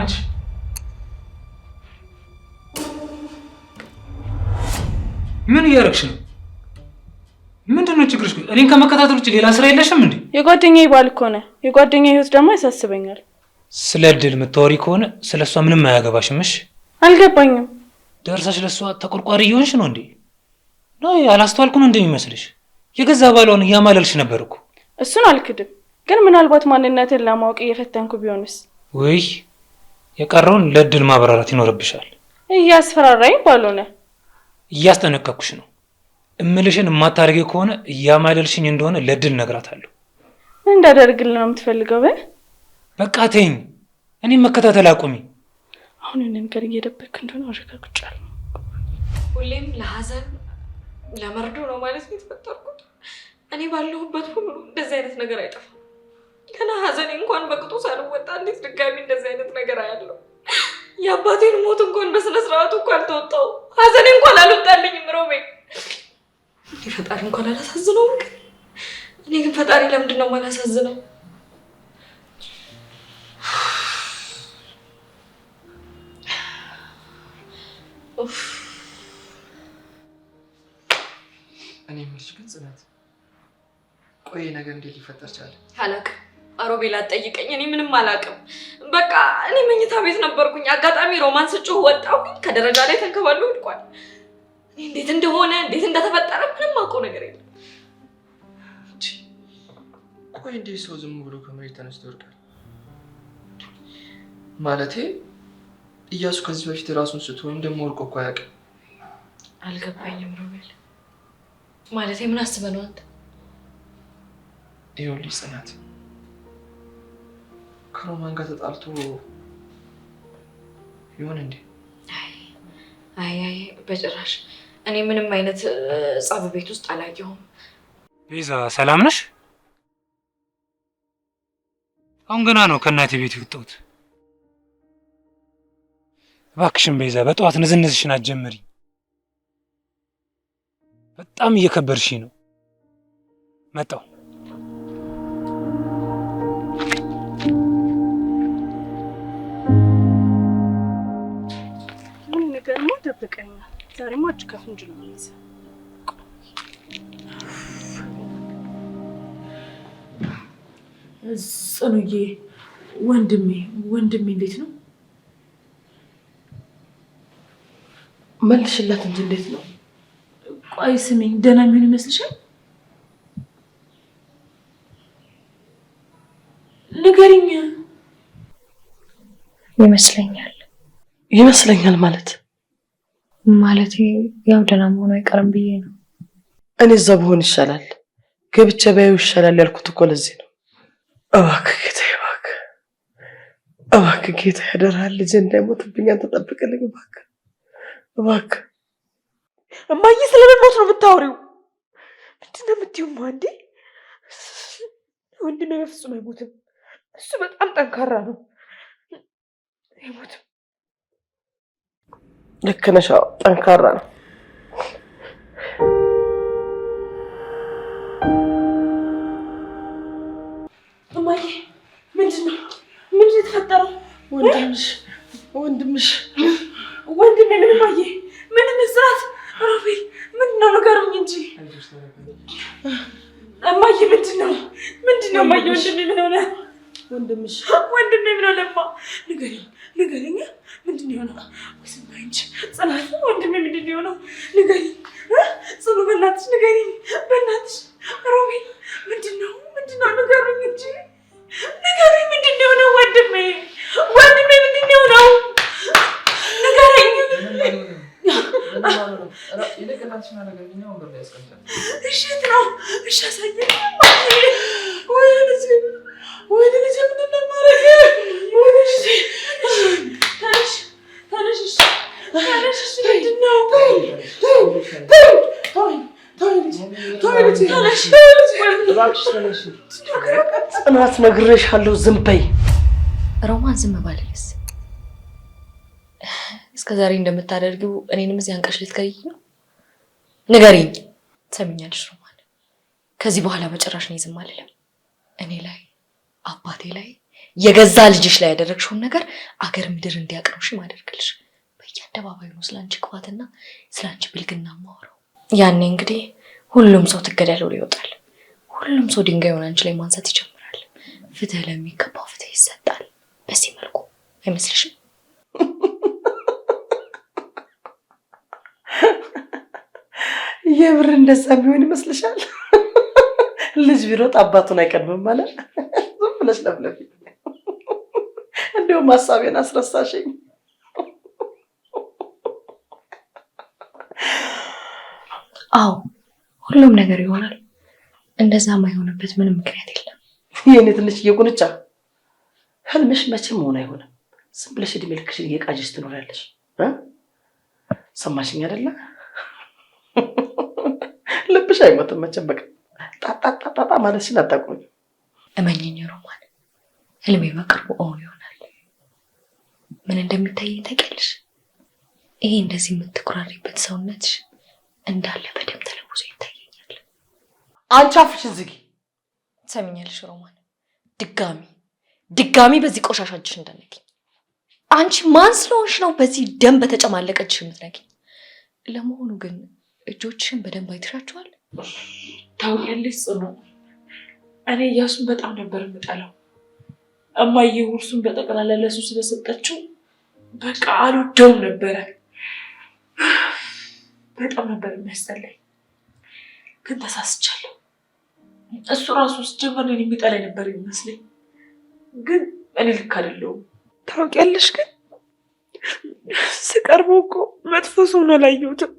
አንቺ ምን እያደረግሽ ነው? ምንድነው ችግርሽ? እኔን ከመከታተል ውጭ ሌላ ስራ የለሽም እንዴ? የጓደኛዬ ባል እኮ ነህ። የጓደኛዬ ህይወት ደግሞ ያሳስበኛል። ስለ እድል የምታወሪ ከሆነ ስለሷ ምንም አያገባሽም። እሺ አልገባኝም። ደርሰሽ ለሷ ተቆርቋሪ እየሆንሽ ነው እንዴ? ነው አላስተዋልኩም እንደሚመስልሽ? የገዛ ባሏን እያማለልሽ ነበር እኮ። እሱን አልክድም፣ ግን ምናልባት ማንነትን ለማወቅ እየፈተንኩ ቢሆንስ? ወይ የቀረውን ለእድል ማብራራት ይኖርብሻል። እያስፈራራኝ ባልሆነ እያስጠነቀቅኩሽ ነው። እምልሽን የማታደርጊ ከሆነ እያማለልሽኝ እንደሆነ ለእድል ነግራታለሁ። ምን እንዳደርግልህ ነው የምትፈልገው? በቃ ተይኝ። እኔም መከታተል አቁሚ። አሁን እኔን ነገር እየደበክ እንደሆነ አረጋግጫለሁ። ሁሌም ለሐዘን ለመርዶ ነው ማለት ነው የተፈጠርኩት። እኔ ባለሁበት ሁሉ እንደዚህ አይነት ነገር አይጠፋም። ገና ሐዘኔ እንኳን በቅጡ ሳልወጣ እንዴት ድጋሚ እንደዚህ አይነት ነገር አያለሁ? የአባቴን ሞት እንኳን በስነ ስርዓቱ እኮ አልተወጣው። ሐዘኔ እንኳን አልወጣልኝም። ሮቤ ፈጣሪ እንኳን አላሳዝነውም። ግን እኔ ግን ፈጣሪ ለምንድን ነው የማላሳዝነው? እኔ የምልሽ ግን ጽናት፣ ቆይ ነገር እንዴት ሊፈጠር ቻለ? አላውቅም። አሮቤል አትጠይቀኝ። እኔ ምንም አላውቅም። በቃ እኔ መኝታ ቤት ነበርኩኝ። አጋጣሚ ሮማን ስጮህ ወጣሁኝ። ከደረጃ ላይ ተንከባሎ ወድቋል። እኔ እንዴት እንደሆነ እንዴት እንደተፈጠረ ምንም አውቀው ነገር የለም። ቆይ እንዴት ሰው ዝም ብሎ ከመሬት ተነስቶ ይወድቃል? ማለቴ እያሱ ከዚህ በፊት ራሱን ስቶ ወይም ደግሞ ወድቆ እኮ አያውቅም። አልገባኝም ሮቤል። ማለቴ ምን አስበህ ነው አንተ? ይኸውልሽ ጽናት፣ ከሮማን ጋር ተጣልቶ ይሆን እንዴ? አይ በጭራሽ። እኔ ምንም አይነት ጸብ ቤት ውስጥ አላየሁም። ቤዛ ሰላም ነሽ? አሁን ገና ነው ከእናቴ ቤት የወጣሁት። እባክሽን ቤዛ በጠዋት ንዝንዝሽን አትጀምሪ። በጣም እየከበርሽ ነው። መጣሁ። ምን ነገርማ ደብቀኛል። ዛሬማ እጅ ከፍንጅ ነው የሚይዘው። ጽኑዬ ወንድሜ እንዴት ነው? መልሽላት እንጂ እንዴት ነው? ቆይ ስሚኝ፣ ደህና የሚሆን ይመስልሻል? ንገሪኝ። ይመስለኛል ማለት ያው ደህና መሆኑ አይቀርም ብዬ ነው። እኔ እዛ ብሆን ይሻላል፣ ገብቼ ባየው ይሻላል ያልኩት እኮ ለዚህ ነው። እባክህ ጌታዬ፣ እባክህ ጌታዬ፣ ያደርሃል ልጄ እንዳይሞትብኝ አንተ ጠብቅልኝ እባክህ። እማዬ ስለምን ሞት ነው የምታወሪው? ምንድን ነው የምትይው? እንዴ ወንድሜ በፍጹም አይሞትም። እሱ በጣም ጠንካራ ነው። አይሞትም። ልክ ነሽ፣ ጠንካራ ነው። እማዬ ምንድን ነው የተፈጠረው? ወንድምሽ ወንድሜ ምን? እማዬ ምን መስራት? ሮቤል ምንድን ነው ንገሩኝ እንጂ እማዬ። ምንድን ነው እማዬ? ወንድሜ ምን ሆነ? ወንድሜ ምን ሆነማ? ንገሪኝ። ምንድን ነው የሆነው? ስማኝ እንጂ ጽናት፣ ወንድሜ ምንድን ነው የሆነው? ንገሪኝ ጽኑ፣ በእናትሽ ንገሪኝ፣ በእናትሽ። ሮቤል ምንድን ነው? ንገሩኝ እንጂ ንገሪኝ። ምንድን ነው የሆነው? ወንድሜ ምንድን ነው የሆነው? ንገሪኝ። እሺ የት ነው? እሺ አሳየኝ። ወይኔ ልጄ ምንድን ነው የማደርገው? ወይኔ ልጄ ተነሽ። እሺ ምንድን ነው? ጽናት ነግሬሻለሁ፣ ዝም በይ። ሮማን ዝም ባልልስ? እስከ ዛሬ እንደምታደርጊው እኔንም እዚህ አንቀሽ ልትገሪኝ ነው? ንገሪኝ። ትሰሚኛለሽ ሮማን? ከዚህ በኋላ በጭራሽ ነው ዝም አልልም። እኔ ላይ፣ አባቴ ላይ፣ የገዛ ልጅሽ ላይ ያደረግሽውን ነገር አገር ምድር እንዲያቀምሽ ማደርግልሽ። በየአደባባዩ ነው ስላንቺ ክፋትና ስላንቺ ብልግና ማወራው። ያኔ እንግዲህ ሁሉም ሰው ትገደል ብሎ ይወጣል። ሁሉም ሰው ድንጋዩን አንቺ ላይ ማንሳት ይጀምራል። ፍትህ ለሚገባው ፍትህ ይሰጣል። በዚህ መልኩ አይመስልሽም? የብር እንደዛ ቢሆን ይመስልሻል? ልጅ ቢሮጥ አባቱን አይቀድምም ማለት ዝም ብለሽ ለፍለፊ። እንደውም ሀሳቤን አስረሳሽኝ። አዎ ሁሉም ነገር ይሆናል። እንደዛ ማይሆንበት ምንም ምክንያት የለም። የኔ ትንሽዬ ቁንጫ፣ ህልምሽ መቼም መሆን አይሆንም። ዝም ብለሽ እድሜ ልክሽን እየቃዥሽ ትኖሪያለሽ። ሰማሽኝ አይደለ? ልብሽ አይሞትም መቼም። በቃ ጣጣጣጣ ማለትሽን አታውቁም። እመኝኝ ሮማን፣ ህልሜ በቅርቡ እውን ይሆናል። ምን እንደሚታየኝ ታውቂያለሽ? ይሄ እንደዚህ የምትኩራሪበት ሰውነትሽ እንዳለ በደም ተለውሶ ይታየኛል። አንቺ አፍሽን ዝጊ። ትሰሚኛለሽ ሮማን? ድጋሚ በዚህ ቆሻሻ እጅሽ እንዳትነኪኝ። አንቺ ማን ስለሆንሽ ነው በዚህ ደም በተጨማለቀ እጅሽ የምትነኪኝ? ለመሆኑ ግን እጆችሽን በደንብ አይተሻቸዋል? ታውቂያለሽ ጽኑ፣ እኔ እያሱን በጣም ነበር የምጠላው። እማዬ ውርሱን በጠቅላላ ለሱ ስለሰጠችው በቃ አልወደውም ነበረ። በጣም ነበር የሚያስጠላኝ። ግን ተሳስቻለሁ። እሱ ራሱ ሲጀመር እኔን የሚጠላኝ ነበር የሚመስለኝ። ግን እኔ ልክ አይደለሁም። ታውቂያለሽ ግን ስቀርበው እኮ መጥፎ ሰው ነው አላየሁትም።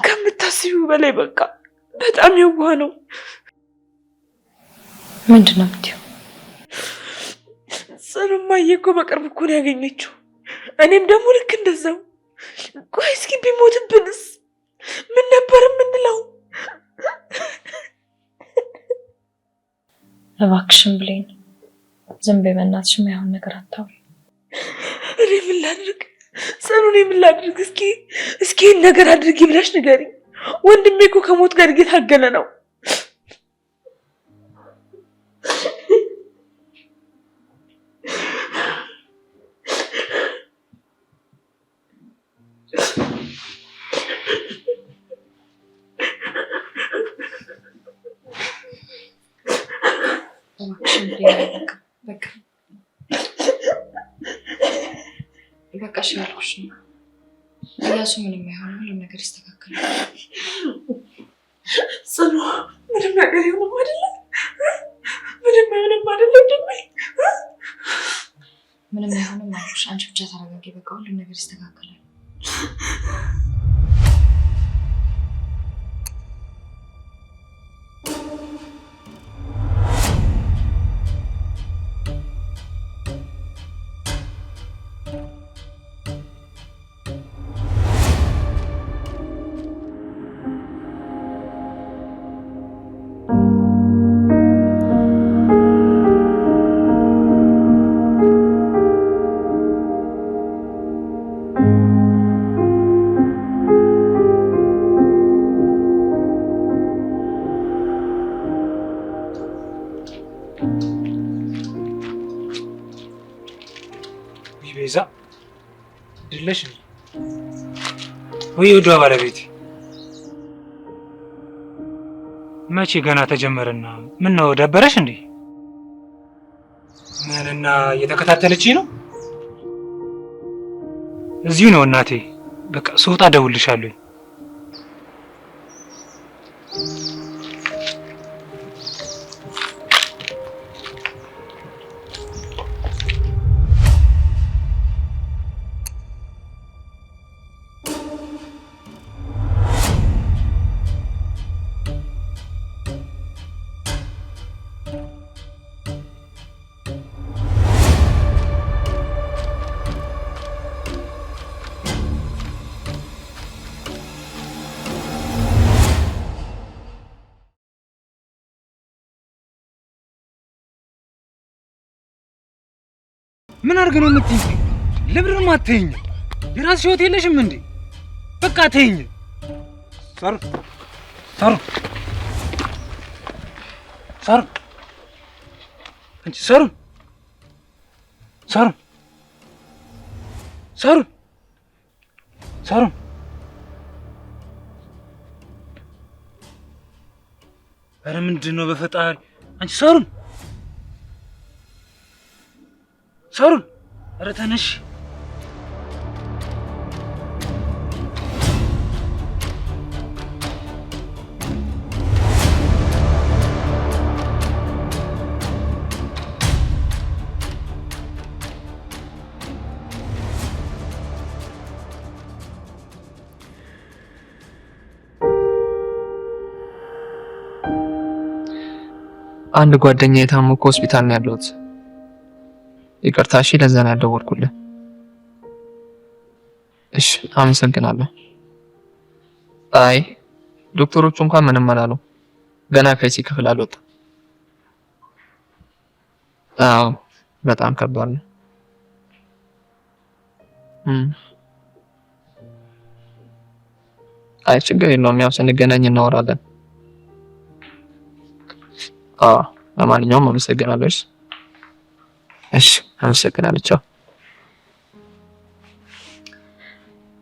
ከምታስቢው በላይ በቃ በጣም የዋህ ነው። ምንድን ነው የምትይው? ጽኑማዬ እኮ በቅርብ እኮ ነው ያገኘችው። እኔም ደግሞ ልክ እንደዛው። ቆይ እስኪ ቢሞትብንስ ምን ነበር የምንለው? እባክሽን ብሌን ዝም በይ በእናትሽ፣ የማይሆን ነገር አታውሪ። እኔ ምን ላድርግ ጽኑ? እኔ ምን ላድርግ? እስኪ ይህን ነገር አድርጊ ብለሽ ንገሪኝ። ወንድሜ እኮ ከሞት ጋር እየታገለ ነው። በቃ እሺ ያልኩሽ ነው። እያሱ ምንም አይሆንም፣ ሁሉም ነገር ይስተካከላል። ጽኑ ምንም ነገር ይሆንም አይደለ? ምንም አይሆንም አይደለ? ምንም አይሆንም አልኩሽ። አንቺ ብቻ ተረጋጊ። በቃ ሁሉም ነገር ይስተካከላል። ቤዛ ድለሽ ወይ? ወዷ ባለቤቴ መቼ ገና ተጀመረና ምን ነው ደበረሽ እንዴ? ምንና እየተከታተለችኝ ነው? እዚሁ ነው እናቴ። በቃ ስወጣ እደውልልሻለሁ። ምን አድርገህ ነው የምትይኝ? ለምንድን ነው አትይኝ? የራስሽ ህይወት የለሽም እንዴ? በቃ ተይኝ። ሳሩ አንቺ ሳሩ ሳሩን ሳሩን ሳሩን ኧረ ምንድን ነው በፈጣሪ አንቺ ሳሩን ሳሩን ኧረ ተነሽ አንድ ጓደኛ የታሞ ሆስፒታል ነው ያለሁት። ይቅርታ እሺ፣ ለዛ ነው ያደወልኩልህ። እሺ አመሰግናለሁ። አይ ዶክተሮቹ እንኳን ምንም አላሉ። ገና ከዚህ ክፍል አልወጣም። አዎ በጣም ከባድ ነው። አይ ችግር የለውም፣ ያው ስንገናኝ እናወራለን። ለማንኛውም አመሰግናለሁ። እሺ አመሰግናለሁ። ቻው።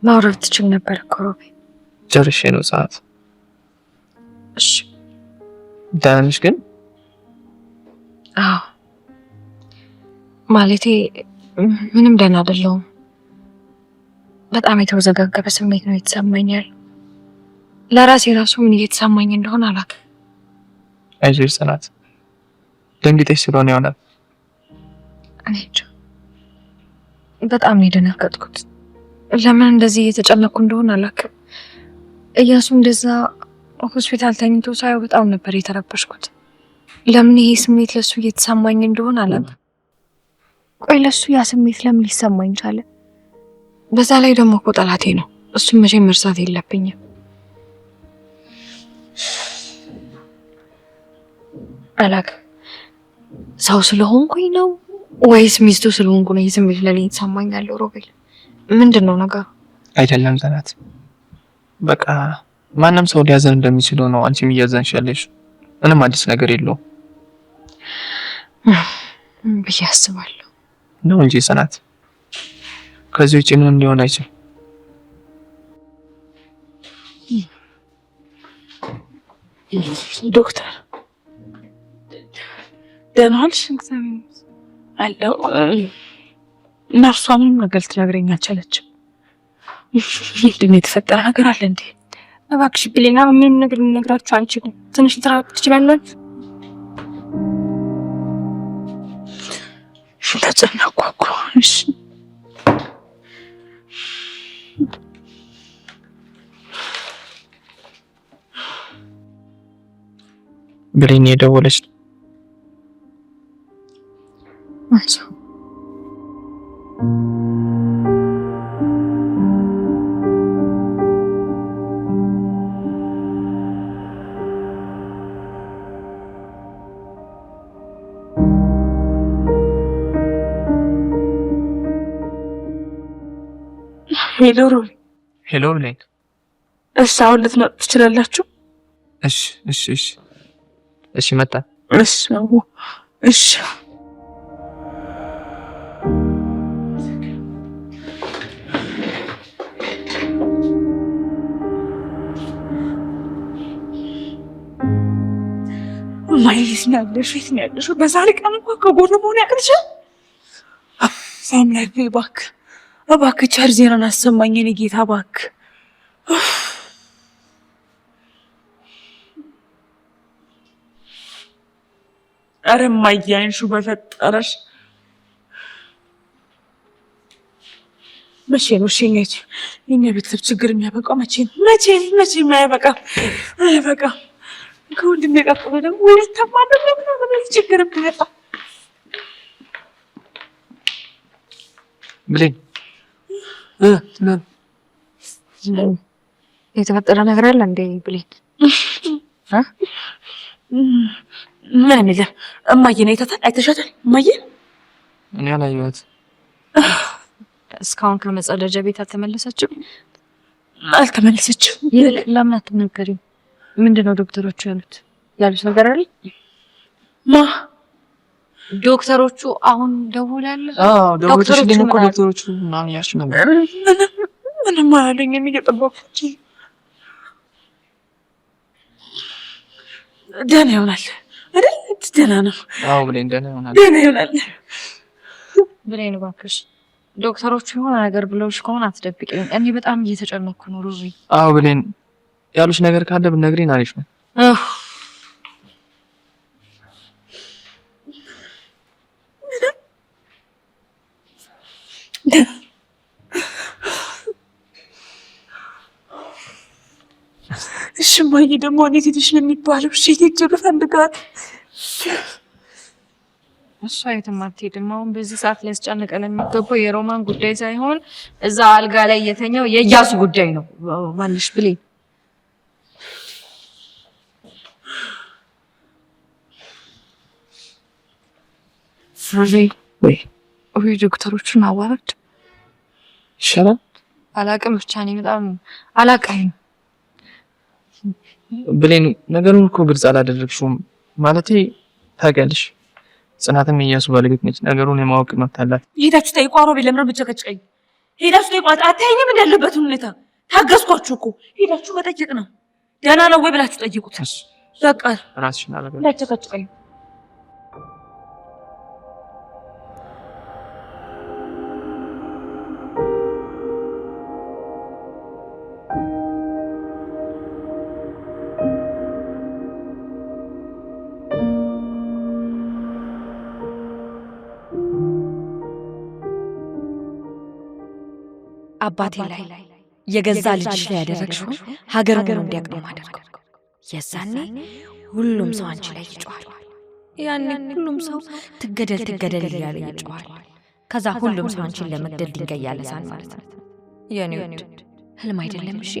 ማውራት ትችል ነበር እኮ ሮቤ። ጨርሼ ነው ሰዓት። እሺ ደህና ነሽ ግን? አዎ ማለቴ ምንም ደህና አይደለሁም። በጣም የተወዘጋገበ ስሜት ነው የተሰማኝ ያለው። ለራሴ ራሱ ምን እየተሰማኝ እንደሆነ አላውቅም። አይዞሽ ጽናት፣ ደንግጠሽ ስለሆነ ይሆናል። እኔ እንጃ በጣም ነው የደነገጥኩት። ለምን እንደዚህ እየተጨነኩ እንደሆነ አላውቅም። እያሱ እንደዛ ሆስፒታል ተኝቶ ሳየው በጣም ነበር የተረበሽኩት። ለምን ይሄ ስሜት ለሱ እየተሰማኝ እንደሆነ አላውቅም። ቆይ ለሱ ያ ስሜት ለምን ሊሰማኝ ቻለ? በዛ ላይ ደግሞ እኮ ጠላቴ ነው። እሱን መቼም መርሳት የለብኝም። አላውቅም ሰው ስለሆንኩኝ ነው ወይስ ሚስቱ ስለሆንኩ ነው ይህ ስሜት ለኔ የተሰማኝ ያለው? ሮቤል ምንድን ነው ነገሩ? አይደለም ጽናት፣ በቃ ማንም ሰው ሊያዘን እንደሚችለው ነው አንቺም እያዘንሽ ያለሽ። ምንም አዲስ ነገር የለውም ብዬ አስባለሁ ነው እንጂ ጽናት፣ ከዚህ ውጭ ምንም ሊሆን አይችልም። ዶክተር ደህና ዋልሽ? አለው ነርሷ ምንም ነገር ልትነግረኝ አልቻለችም። ምንድን ነው የተፈጠረ ነገር አለ እንዴ? እባክሽ ብሌና፣ ምንም ነገር ልነግራችሁ አንችልም። ትንሽ ልትራቅ ትችላላችሁ? ተጨነቅኩ እኮ። እሺ ብሌን የደወለች ማንሱ ሄሎ ሮቤል። ሄሎ ብሌን። እሺ አሁን ልትመጡ ትችላላችሁ? እሺ እሺ እሺ እሺ መጣ። እሺ ነው። እሺ ማይስ ናለሽ? የት ነው ያለሽው? በዛሬ ቀን እንኳን ከጎን መሆን ያቅትሻል? አምላክ እባክህ እባክህ ቻር ዜናን አሰማኝ የኔ ጌታ እባክህ። ኧረ እማዬ አይንሹ በፈጠረሽ። መቼ ነው የኛ ቤተሰብ ችግር የሚያበቃው? መቼ ነው? መቼ አያበቃም። ከወንድሜ ቀጥሎ ደግሞ ወይተማመን ነው ችግር የሚያጣ። ብሌን የተፈጠረ ነገር አለ እንዴ ብሌን? ምንም የለም። እማዬ ነው አይተሻታል? እማዬ እኔ አላየኋትም። እስካሁን ከመጸዳጃ ቤት አልተመለሰችም? አልተመለሰችም። ለምን አትናገሪም? ምንድነው ዶክተሮቹ ያሉት ነገር አለ? ዶክተሮቹ አሁን ደውላለ? ዶክተሮቹ ምናምን ያልሽ ነበር። ምንም አላለኝም። እየጠበኩት ደህና ይሆናል አይደል? ደህና ነው። አዎ ብሌን ደህና ይሆናል። ደህና ይሆናል። ብሌን እባክሽ ዶክተሮቹ የሆነ ነገር ብለውሽ ከሆነ አትደብቂኝ። እኔ በጣም እየተጨነኩ ነው ሩዚ። አዎ ብሌን ያሉሽ ነገር ካለ ብትነግሪኝ አሪፍ ነው። እሺ ማዬ ደግሞ እኔ ትንሽ ነው የሚባለው። እሺ ሄጄ ልፈልጋት። እሷ የትም አትሄድም። አሁን በዚህ ሰዓት ሊያስጨንቀን የሚገባው የሮማን ጉዳይ ሳይሆን እዛ አልጋ ላይ የተኛው የእያሱ ጉዳይ ነው። ማንሽ ብሌን ወይ ዶክተሮቹን አዋራድ ይሻላል። አላቅም ብቻ እኔ በጣም አላቃኝ ብሌን ነገሩን እኮ ግልጽ አላደረግሽውም። ማለቴ ታውቂያለሽ ጽናትም የእያሱ ባለቤት ነች። ነገሩን የማወቅ መብት አላት። ሄዳችሁ ጠይቋ። ሮቤል ለምን ብትጨቀጭቀኝ? ሄዳችሁ ጠይቋ። አታየኝም እንዳለበትን ሁኔታ ታገዝኳችሁ እኮ። ሄዳችሁ መጠየቅ ነው። ደህና ነው ወይ ብላችሁ ጠይቁት። በቃ ራስሽን አላገኝ እንዳጨቀጭቀኝ። አባቴ ላይ የገዛ ልጅሽ ላይ ያደረግሽው ሀገር ሙሉ እንዲያውቅ ነው የማደርገው። የዛኔ ሁሉም ሰው አንቺ ላይ ይጮሃል። ያኔ ሁሉም ሰው ትገደል ትገደል እያለ ይጮሃል። ከዛ ሁሉም ሰው አንቺን ለመግደል ድንጋይ ያነሳል ማለት ነው። የኔ ውድ ህልም አይደለም እሺ፣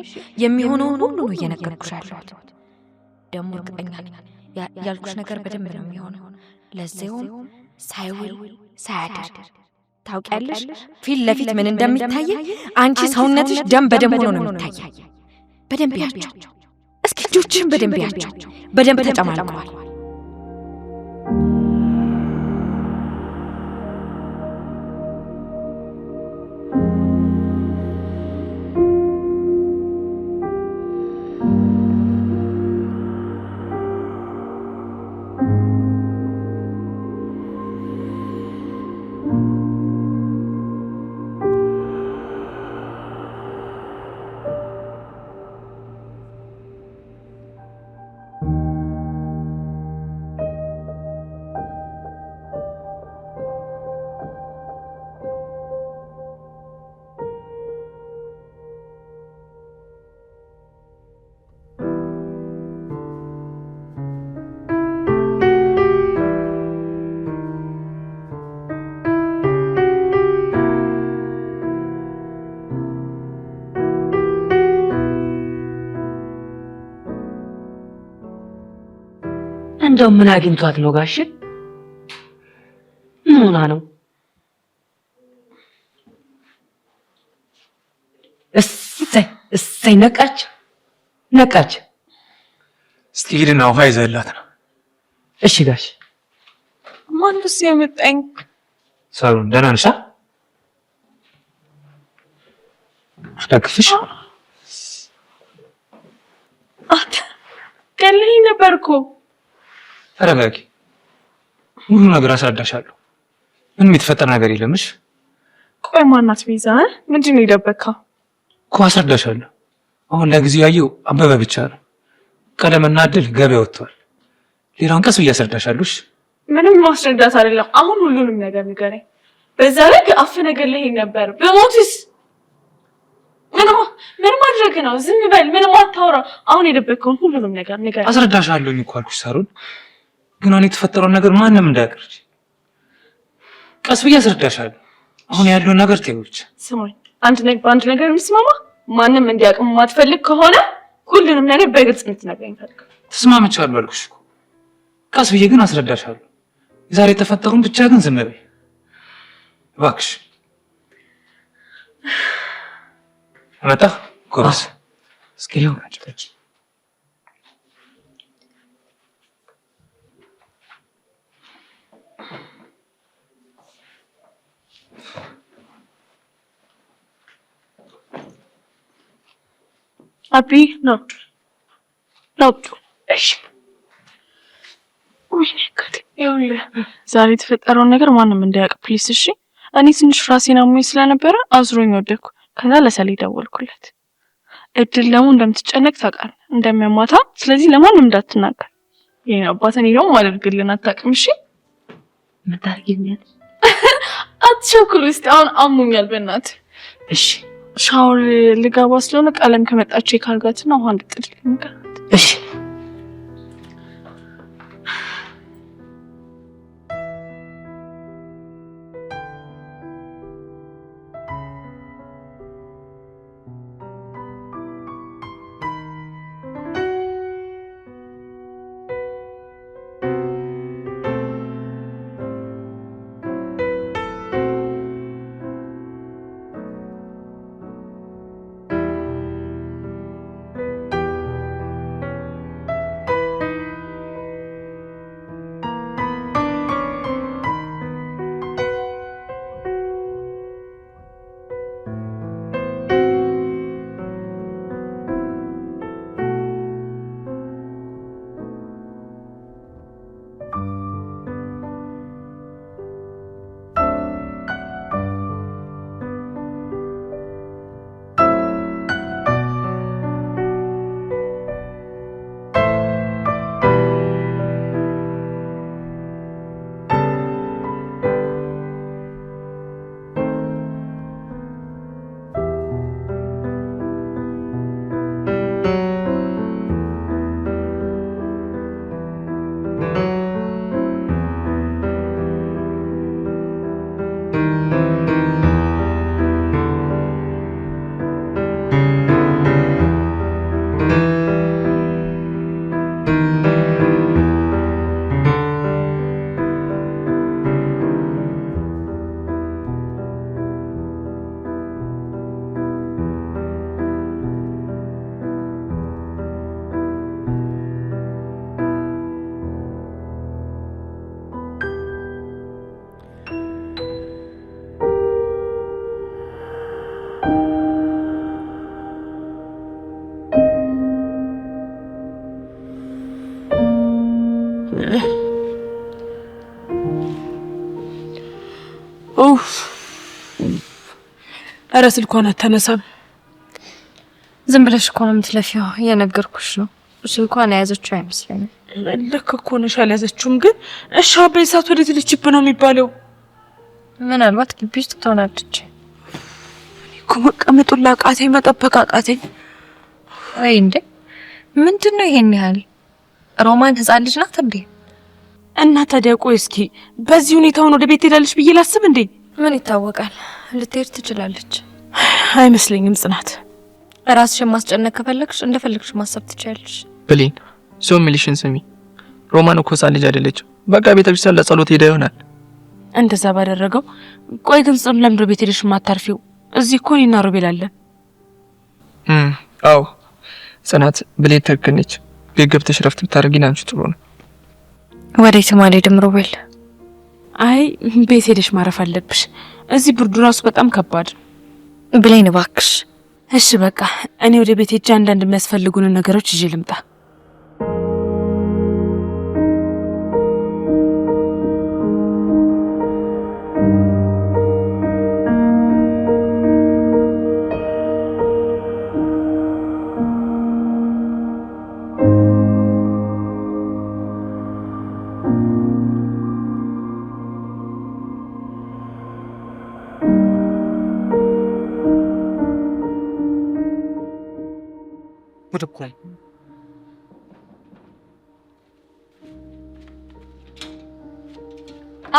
የሚሆነውን ሁሉ ነው እየነገርኩሽ ያለሁት። ደግሞ እርግጠኛ ነኝ ያልኩሽ ነገር በደንብ ነው የሚሆነው። ለዚያውም ሳይውል ሳያድር ታውቂያለሽ። ፊት ለፊት ምን እንደሚታይ አንቺ ሰውነትሽ ደም በደም ሆኖ ነው የሚታይ። በደንብ ያቸው እስኪ እጆችሽን በደንብ ያቸው። በደንብ ተጨማልቀዋል። እንደው ምን አግኝቷት ነው ጋሽ? ምን ሆና ነው? እሰይ ነቃች። እስቲ ሂድና ውሃ ይዘህላት ነው። እሺ ጋሽ። ማንስ ያመጣኝ? ሳሩን ደህና ነሽ? አታክፍሽ? ቀለኝ ነበር እኮ። ተረጋጊ፣ ሁሉ ነገር አስረዳሻለሁ። ምንም የተፈጠረ ነገር የለምሽ። ቆይ ማናት ቤዛ? ምንድን ነው የደበከው? እኮ አስረዳሻለሁ። አሁን ለጊዜው ያየው አበበ ብቻ ነው። ቀለምና እድል ገበያ ወጥቷል። ሌላውን ቀስ ብዬ አስረዳሻለሁ። ምንም ማስረዳት አይደለም። አሁን ሁሉንም ነገር ንገረኝ። በዛ ላይ አፍነህ ገለኸኝ ነበር። በሞትስ ምን ማድረግ ነው? ዝም በል፣ ምንም አታውራ። አሁን የደበከውን ሁሉንም ነገር ንገረኝ። አስረዳሻለሁ እኮ አልኩሽ ሳሩን። ግን አሁን የተፈጠረውን ነገር ማንም እንዳያቀርጅ ቀስ ብዬ አስረዳሻለሁ። አሁን ያለውን ነገር ተይውች። ስማኝ፣ በአንድ ነገር እንስማማ። ማንም እንዲያውቅ የማትፈልግ ከሆነ ሁሉንም ነገር በግልጽ እንድትነግረኝ እፈልጋለሁ። ተስማምቻለሁ አልኩሽ እኮ። ቀስ ብዬ ግን አስረዳሻለሁ። ዛሬ የተፈጠረውን ብቻ ግን ዝም በይ እባክሽ። አመጣ ጎበዝ። እስኪ ይኸው ናቸው። አቢ ነው እሺ። ይኸውልህ ዛሬ የተፈጠረውን ነገር ማንም እንዳያውቅ ፕሊስ እሺ። እኔ ትንሽ ራሴን አሞኝ ስለነበረ አዝሮኝ ወደኩ። ከዛ ለሰሌ ደወልኩለት። እድል ደግሞ እንደምትጨነቅ ታውቃለህ፣ እንደሚያማታ። ስለዚህ ለማንም እንዳትናገር። ይሄን አባት እኔ ደግሞ ማደርግልን አታውቅም። እሺ ምን ታርጊኛል? አትቸኩል እስቲ፣ አሁን አሞኛል በእናትህ። እሺ ሻወር ልገባ ስለሆነ ቀለም ከመጣች የካርጋትና ውሃ እንድጥልልኝ ንገራት። እሺ ኧረ ስልኳን አታነሳም። ዝም ብለሽ እኮ ነው የምትለፊው። እየነገርኩሽ ነው። ስልኳን የያዘችው አይመስለኝም። ልክ እኮ ነሽ፣ አልያዘችውም። ግን እሺ አበይ ሰዓት ወዴት ልጅብ ነው የሚባለው? ምናልባት ግቢ ውስጥ ትሆናለች እኮ። መቀመጡን ላቃተኝ፣ መጠበቅ አቃተኝ። ወይ እንዴ ምንድን ነው ይሄን ያህል? ሮማን ህፃን ልጅ ናት እንዴ? እና ታዲያ ቆይ እስኪ በዚህ ሁኔታውን ወደ ቤት ሄዳለች ብዬ ላስብ እንዴ? ምን ይታወቃል? ልትሄድ ትችላለች። አይመስለኝም ጽናት። ራስሽን ማስጨነቅ ከፈለግሽ እንደፈለግሽ ማሰብ ትችያለሽ። ብሌን ሰው ሚሊሽን ስሚ። ሮማን እኮ ህፃን ልጅ አይደለችም። በቃ ቤተክርስቲያን ለጸሎት ሄዳ ይሆናል። እንደዛ ባደረገው። ቆይ ግን ጽኑ ለምንድን ነው ቤት ሄደሽ የማታርፊው? እዚህ እኮ እኔና ሮቤል አለን። አዎ ጽናት፣ ብሌን ትክክል ነች። ቤት ገብተሽ ረፍት ብታደርጊ አንቺ ጥሩ ነው። ወዴት አልሄድም ሮቤል። አይ ቤት ሄደሽ ማረፍ አለብሽ። እዚህ ብርዱ ራሱ በጣም ከባድ። ብሌን እባክሽ። እሺ በቃ እኔ ወደ ቤት ሄጄ አንዳንድ የሚያስፈልጉንን ነገሮች ይዤ ልምጣ። ጉድኮም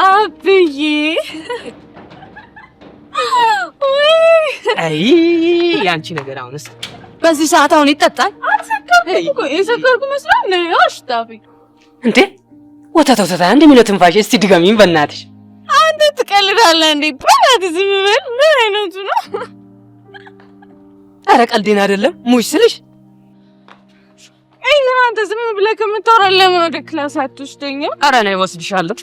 አብዬ አይ ያንቺ ነገር አሁንስ በዚህ ሰዓት አሁን ይጠጣል? የሰከርኩ መስሎኝ ነው። አሽታፊ እንዴ ወተት አንድ ሚሊዮን ትንፋሽ እስቲ ድገሚኝ በእናትሽ። አንተ ትቀልዳለህ እንዴ? በእናትህ ዝም በል። ምን አይነቱ ነው? ኧረ ቀልዴን አይደለም ሙሽ ስልሽ። ግን አንተ ዝም ብለህ ከምታወራ ለምን ወደ ክላስ አትወስደኝም? ኧረ ነይ ወስድሻለሁ።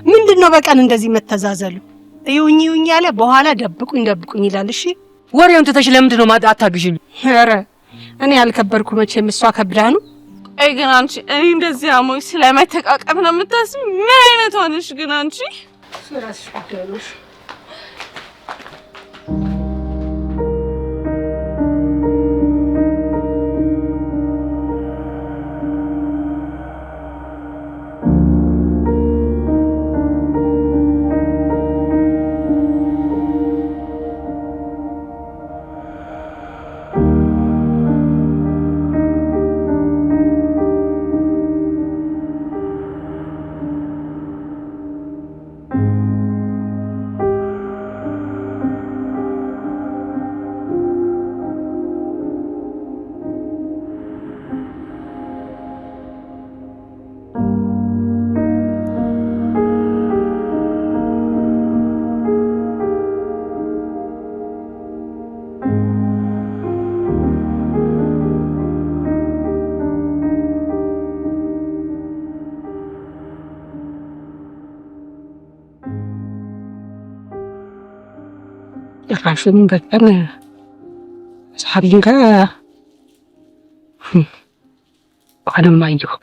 ምንድነው በቀን እንደዚህ መተዛዘሉ? ይውኝ ያለ በኋላ ደብቁኝ ይላል። እሺ ወሬውን ትተሽ ለምንድን ነው አታግዥኝ? ኧረ እኔ ያልከበርኩ መቼም እሷ ከብዳ ነው። አይ ግን አንቺ እኔ እንደዚህ አሞኝ ስለመተቃቀም ነው የምታስብ? ምን አይነት ሆነሽ ግን አንቺ? ስራሽ ጉዳዮሽ ራሽን በቀን ሳቢንጋ አለም አይጆክ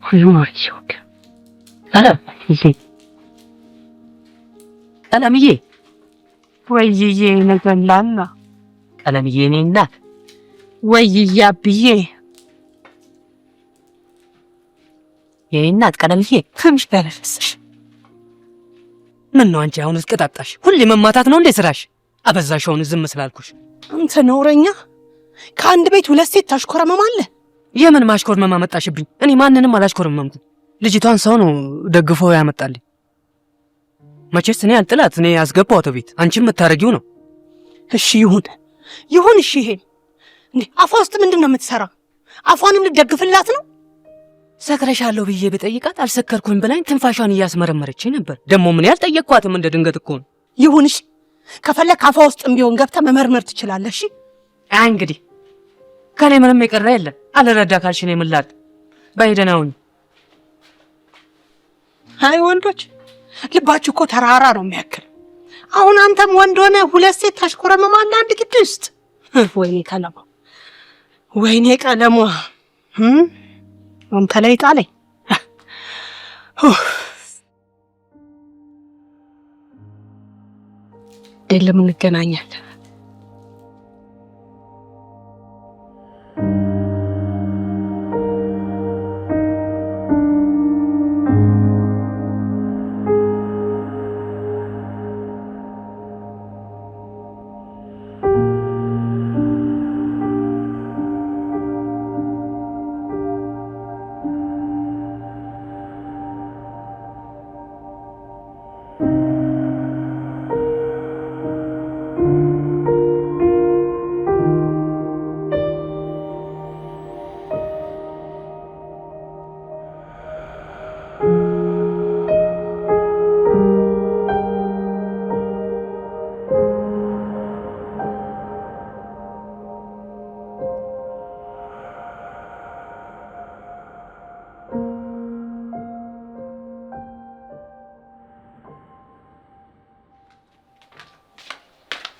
አይጆክ ቀለምዬ ወይዬ ነገላና ቀለምዬ እኔ እናት ወይዬ አብዬ የኔ እናት ቀለምዬ ትንሽ ደረሰሽ። ምን ነው አንቺ አሁን እስከጣጣሽ? ሁሌ መማታት ነው እንዴ ስራሽ? አበዛሽ አሁን ዝም ስላልኩሽ። አንተ ነውረኛ፣ ከአንድ ቤት ሁለት ሴት ታሽኮረመማለህ። የምን ማሽኮርመም አመጣሽብኝ? እኔ ማንንም አላሽኮረመምኩም። ልጅቷን ሰው ነው ደግፎ ያመጣልኝ። መቼስ እኔ አልጥላት፣ እኔ ያስገባኋት ቤት። አንቺም የምታረጊው ነው። እሺ ይሁን። እሺ ይሄን እንዴ አፏ ውስጥ ምንድን ነው የምትሰራ? አፏንም ልደግፍላት ነው? ሰክረሻለሁ ብዬ ብጠይቃት አልሰከርኩኝ ብላኝ ትንፋሿን እያስመረመረችኝ ነበር። ደግሞ ምን ያልጠየቅኳትም እንደ ድንገት እኮ ነው። ይሁንሽ፣ ከፈለክ አፏ ውስጥም ቢሆን ገብተህ መመርመር ትችላለህ። እሺ እንግዲህ ከኔ ምንም የቀረ የለም። አልረዳ ካልሽ እኔ ምን ላድርግ? ባይደናውኝ። አይ ወንዶች ልባችሁ እኮ ተራራ ነው የሚያክል። አሁን አንተም ወንድ ሆነ ሁለት ሴት ታሽኮረመማለህ አንድ ግቢ ውስጥ። ወይኔ ቀለሟ አንተ ላይ ጣለኝ። ደለም እንገናኛለን።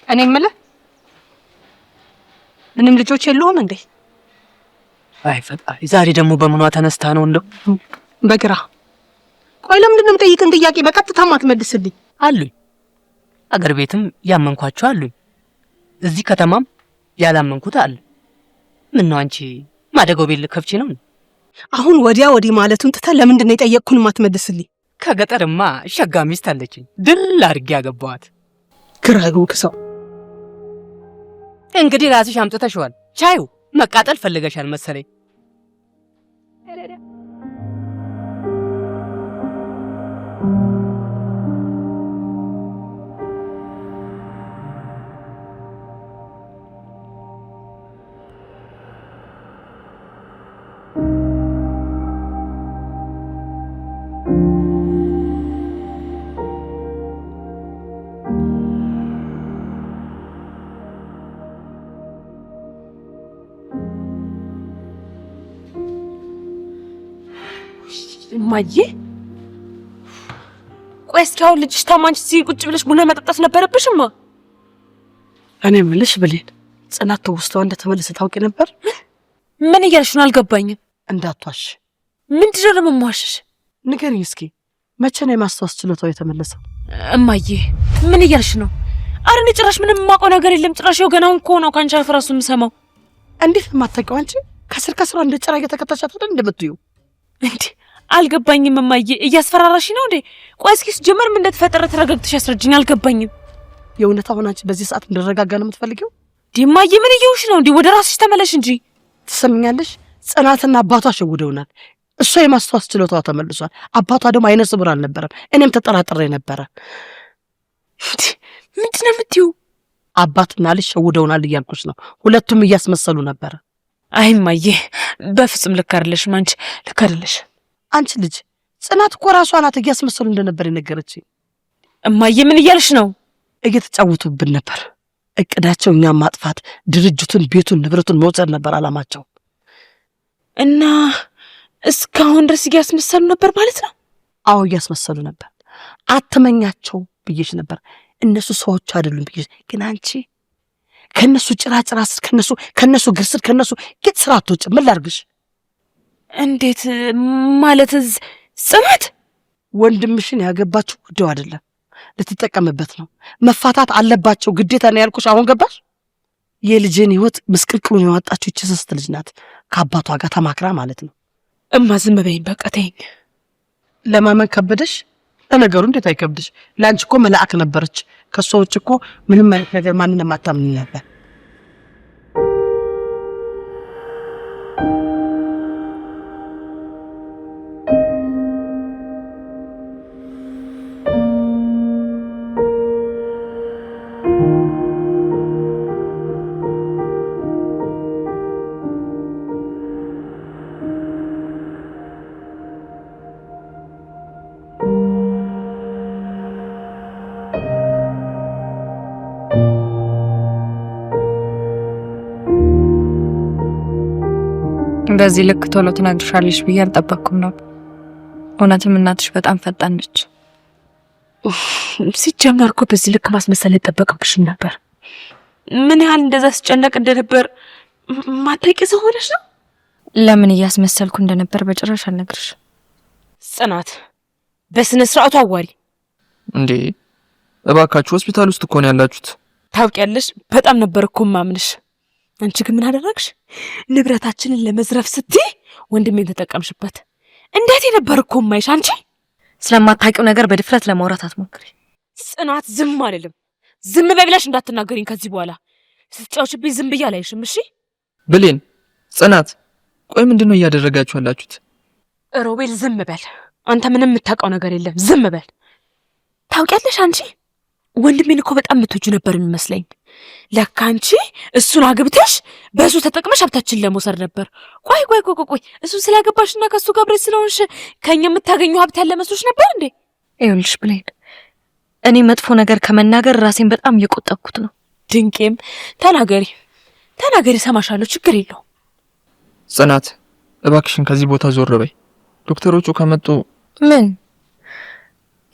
እኔ የምልህ ምንም ልጆች የለውም እንዴ? አይ ፈጣሪ፣ ዛሬ ደግሞ በምኗ ተነስታ ነው እንደው? በግራ። ቆይ ለምንድን ነው የምጠይቅን ጥያቄ በቀጥታ ማትመልስልኝ? አሉኝ፣ አገር ቤትም ያመንኳቸው አሉኝ፣ እዚህ ከተማም ያላመንኩት አለ። ምን ነው አንቺ ማደጎ ቤት ልከፍቺ ነው? አሁን ወዲያ ወዲህ ማለቱን ትተህ ለምንድን ነው የጠየቅኩን ማትመልስልኝ? ከገጠርማ ሸጋ ሚስት አለችኝ፣ ድል አድርጌ ያገባኋት። ግራ ይሁንክሰው። እንግዲህ ራስሽ አምጥተሽዋል። ቻዩ መቃጠል ፈልገሻል መሰለኝ። እማዬ ቆይ እስኪ አሁን ልጅሽ ታማንች እዚህ ቁጭ ብለሽ ቡና መጠጣት ነበረብሽማ። እኔ የምልሽ ብሌን ጽናት ተወስተው እንደተመለሰ ታውቂ ነበር? ምን እያልሽ ነው? አልገባኝም። እንዳትዋሽ። ምንድነው ደግሞ የማዋሽሽ? ንገሪኝ እስኪ መቼ ነው የማስታወስ ችሎታው የተመለሰው? እማዬ ምን እያልሽ ነው? አረ እኔ ጭራሽ ምንም የማውቀው ነገር የለም። ጭራሽ ይኸው ገናውን እኮ ነው ካንቺ አፍ እራሱ የምሰማው። እንዴት የማታውቂው አንቺ? ከስራ እንደ ጭራ እየተከታተልሽ አይደል እንደምትዩ? እንዴ አልገባኝም እማዬ። እያስፈራራሽ ነው እንዴ? ቆይ እስኪ ጀመር ምን እንደተፈጠረ ተረጋግተሽ አስረጅኝ። አልገባኝም። የእውነት አሁን አንቺ በዚህ ሰዓት እንደረጋጋ ነው የምትፈልጊው? ዲማዬ ምን እየውሽ ነው እንዴ? ወደ ራስሽ ተመለሽ እንጂ። ትሰምኛለሽ? ጽናትና አባቷ ሸውደውናል። እሷ የማስታወስ ችሎታዋ ተመልሷል። አባቷ ደግሞ አይነ ስውር አልነበረም። እኔም ተጠራጥሬ ነበረ። ምንድነው የምትይው? አባትና ልጅ ሸውደውናል እያልኩሽ ነው። ሁለቱም እያስመሰሉ ነበረ። አይ እማዬ በፍጹም ልክ አይደለሽም። አንቺ ልክ አይደለሽ። አንቺ ልጅ ጽናት እኮ ራሷ ናት እያስመሰሉ እንደነበር የነገረችኝ። እማዬ ምን እያልሽ ነው? እየተጫወቱብን ነበር። እቅዳቸው እኛም ማጥፋት፣ ድርጅቱን፣ ቤቱን፣ ንብረቱን መውሰድ ነበር አላማቸው። እና እስካሁን ድረስ እያስመሰሉ ነበር ማለት ነው? አዎ እያስመሰሉ ነበር። አትመኛቸው ብዬሽ ነበር። እነሱ ሰዎች አይደሉም ብዬሽ፣ ግን አንቺ ከነሱ ጭራጭራ ስር ከነሱ ግርስር ከነሱ ጌት ስራ አትወጭ። ምን ላርግሽ? እንዴት ማለት? ጽናት ወንድምሽን ያገባችሁ ጉዳዩ አይደለም፣ ልትጠቀምበት ነው። መፋታት አለባቸው ግዴታ ነው ያልኩሽ። አሁን ገባሽ? የልጅን ህይወት ምስቅልቅሉን ያወጣችሁ ይቺ ስስት ልጅ ናት፣ ከአባቷ ጋር ተማክራ ማለት ነው። እማ ዝም በይኝ በቃ ተይኝ። ለማመን ከበደሽ? ለነገሩ እንዴት አይከብድሽ? ለአንቺ እኮ መልአክ ነበረች። ከሷ ውጭ እኮ ምንም አይነት ነገር ማንንም አታምን ነበር። በዚህ ልክ ቶሎ ትነግርሻለሽ ብዬ አልጠበቅኩም ነው። እውነትም እናትሽ በጣም ፈጣን ነች። ሲጀመር እኮ በዚህ ልክ ማስመሰል አይጠበቅብሽም ነበር። ምን ያህል እንደዛ ሲጨነቅ እንደነበር ማታውቂ ሰው ሆነሽ ነው። ለምን እያስመሰልኩ እንደነበር በጭራሽ አልነግርሽ። ጽናት በስነ ስርዓቱ አዋሪ እንዴ! እባካችሁ ሆስፒታል ውስጥ እኮ ነው ያላችሁት። ታውቂያለሽ፣ በጣም ነበር እኮ ማምንሽ። አንቺ ግን ምን አደረግሽ? ንብረታችንን ለመዝረፍ ስትይ ወንድሜን ተጠቀምሽበት። እንዴት የነበር እኮ ማይሽ። አንቺ ስለማታውቂው ነገር በድፍረት ለማውራት አትሞክሪ። ጽናት ዝም አልልም። ዝም በብለሽ እንዳትናገሪኝ ከዚህ በኋላ። ስትጫውችብኝ ዝም ብዬ አላይሽም። እሺ ብሌን፣ ጽናት፣ ቆይ ምንድነው እያደረጋችሁ ያላችሁት? ሮቤል ዝም በል አንተ። ምንም የምታውቀው ነገር የለም። ዝም በል። ታውቂያለሽ አንቺ ወንድሜን እኮ በጣም የምትወጁ ነበር የሚመስለኝ። ለካ አንቺ እሱን አግብተሽ በሱ ተጠቅመሽ ሀብታችን ለመውሰድ ነበር። ቆይ እሱን ስላገባሽና ከሱ ጋር ብሬ ስለሆንሽ ከኛ የምታገኘው ሀብት ያለ መስሎሽ ነበር እንዴ? ይኸውልሽ ብሌን፣ እኔ መጥፎ ነገር ከመናገር ራሴን በጣም እየቆጠብኩት ነው። ድንቄም ተናገሪ፣ ሰማሻለሁ። ችግር የለው። ጽናት እባክሽን ከዚህ ቦታ ዞር በይ። ዶክተሮቹ ከመጡ ምን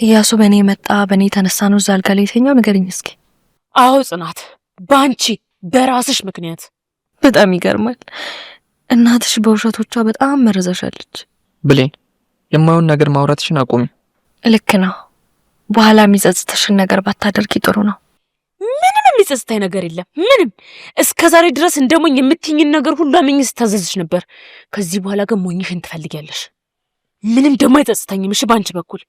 እያሱ በእኔ መጣ፣ በእኔ ተነሳ ነው እዛ አልጋ ላይ የተኛው? ንገሪኝ እስኪ። አዎ ጽናት፣ በአንቺ በራስሽ ምክንያት። በጣም ይገርማል። እናትሽ በውሸቶቿ በጣም መረዘሻለች። ብሌን፣ የማይሆን ነገር ማውራትሽን አቁሚ። ልክ ነው። በኋላ የሚጸጽትሽን ነገር ባታደርጊ ጥሩ ነው። ምንም የሚጸጽታይ ነገር የለም። ምንም እስከ ዛሬ ድረስ እንደሞኝ የምትይኝን ነገር ሁሉ አምኜ ስታዘዝሽ ነበር። ከዚህ በኋላ ግን ሞኝሽን ትፈልጊያለሽ። ምንም ደግሞ አይጸጽተኝም። እሺ በአንቺ በኩል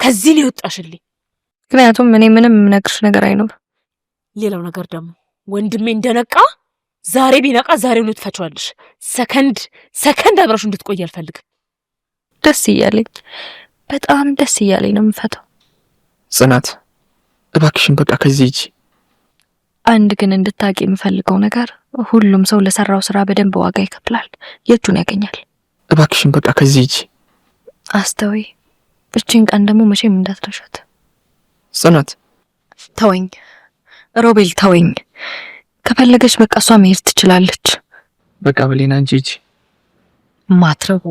ከዚህ ነው የወጣሽልኝ። ምክንያቱም እኔ ምንም የምነግርሽ ነገር አይኖር። ሌላው ነገር ደግሞ ወንድሜ እንደነቃ ዛሬ ቢነቃ ዛሬውኑ ትፈቻለሽ። ሰከንድ አብረሹ እንድትቆይ አልፈልግም። ደስ እያለኝ በጣም ደስ እያለኝ ነው የምፈታው። ጽናት እባክሽን በቃ ከዚህ ሂጂ። አንድ ግን እንድታቂ የምፈልገው ነገር ሁሉም ሰው ለሰራው ስራ በደንብ ዋጋ ይከፍላል፣ የእጁን ያገኛል። እባክሽን በቃ ከዚህ ሂጂ። አስተውይ። እቺን ቀን ደግሞ መቼም እንዳትረሻት። ጽናት ተወኝ ሮቤል፣ ተወኝ። ከፈለገች በቃ እሷ መሄድ ትችላለች። በቃ ብሌን አንቺ ሂጂ። ማትረቡ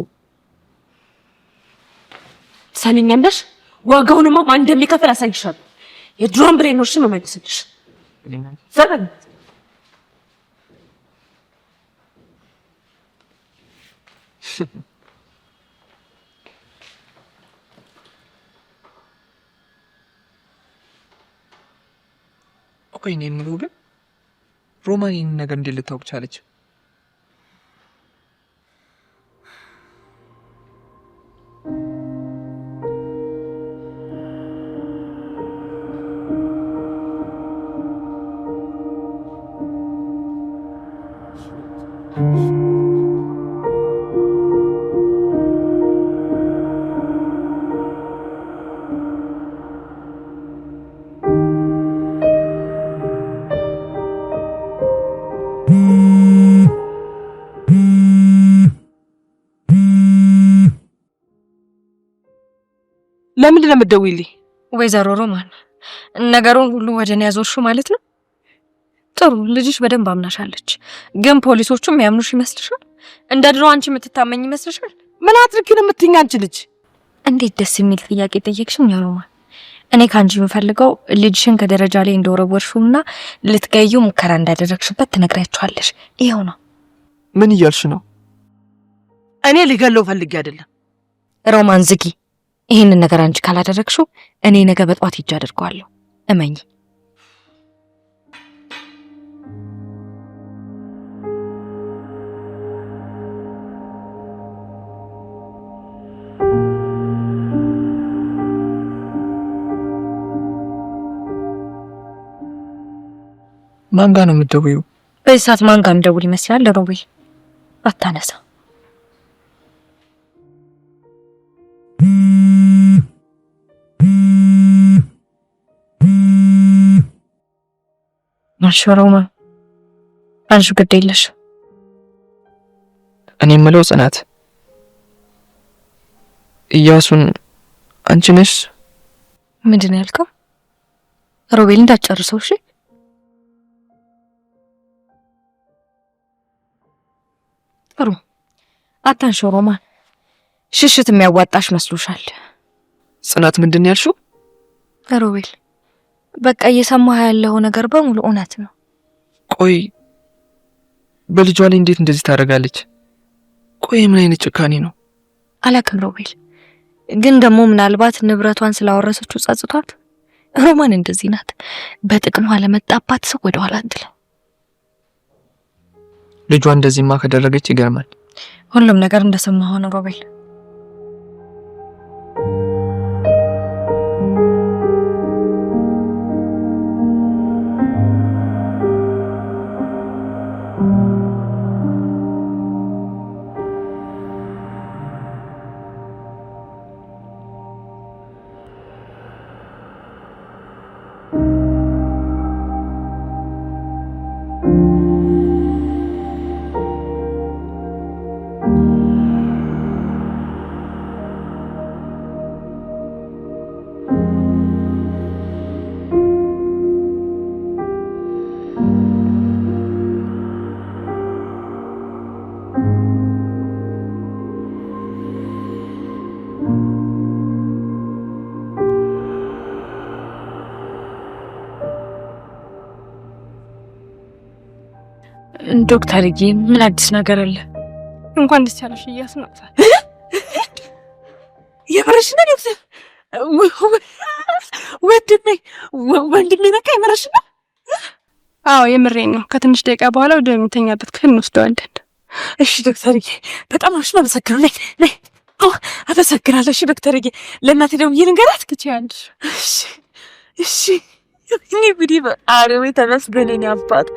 ሰሚኛለሽ? ዋጋውንማ ማን እንደሚከፍል አሳይሻለሁ። የድሮን ብሬኖችን ነው መልስልሽ። ዘበን ቆይ እኔ የምለው ግን ሮማን ይህን ነገር እንዴት ልታውቅ ቻለች? ለምንድን ነው የምትደውይልኝ? ወይዘሮ ሮማን ነገሩን ሁሉ ወደ እኔ ያዞርሽው ማለት ነው? ጥሩ ልጅሽ በደንብ አምናሻለች። ግን ፖሊሶቹ የሚያምኑሽ ይመስልሻል? እንደ ድሮ አንቺ የምትታመኝ ይመስልሻል? ምን አድርጊ ነው የምትይኝ አንቺ ልጅ? እንዴት ደስ የሚል ጥያቄ ጠየቅሽኝ ሮማን። እኔ ከአንቺ የምፈልገው ልጅሽን ከደረጃ ላይ እንደወረወርሽውና ልትገዩ ሙከራ እንዳደረግሽበት ትነግሪያቸዋለሽ። ይኸው ነው። ምን እያልሽ ነው? እኔ ሊገለው ፈልጌ አይደለም። ሮማን ዝጊ። ይሄንን ነገር አንቺ ካላደረግሽው እኔ ነገ በጧት ሂጅ አደርገዋለሁ። እመኝ። ማን ጋር ነው የምትደውይው? በዚህ ሰዓት ማን ጋር እንደውል ይመስላል? ለሮቤል አታነሳ። ማሽሮማ አንቺ ግድ የለሽ። እኔ የምለው ጽናት እያሱን አንቺ ነሽ? ምንድን ነው ያልከው? ሮቤል እንዳትጨርሰው እሺ። ጥሩ አታንሺው ሮማን። ሽሽት የሚያዋጣሽ መስሎሻል? ጽናት ምንድን ነው ያልሽው? ሮቤል በቃ እየሰማህ ያለው ነገር በሙሉ እውነት ነው። ቆይ በልጇ ላይ እንዴት እንደዚህ ታደርጋለች? ቆይ ምን አይነት ጭካኔ ነው? አላውቅም ሮቤል፣ ግን ደግሞ ምናልባት ንብረቷን ስላወረሰችው ጸጽቷት። ሮማን እንደዚህ ናት። በጥቅሟ ለመጣባት ሰው ወደ ኋላ አትልም። ልጇ እንደዚህማ ከደረገች ይገርማል። ሁሉም ነገር እንደሰማኸው ነው ሮቤል። ዶክተርዬ ምን አዲስ ነገር አለ? እንኳን ደስ ያለሽ እያስናታ የምርሽ ነው ዶክተር? ወንድሜ ነካ የምርሽ ነው? አዎ የምሬን ነው። ከትንሽ ደቂቃ በኋላ ወደ መተኛበት ክፍል እንወስደዋለን። እሺ ዶክተርዬ በጣም አመሰግናለሁ። ነይ አመሰግናለሁ። እሺ ዶክተርዬ ለእናቴ ደውዬ ልንገራት? ትችያለሽ። እሺ እኔ ጉዲ በአረቤ ተመስገን የኔ አባት።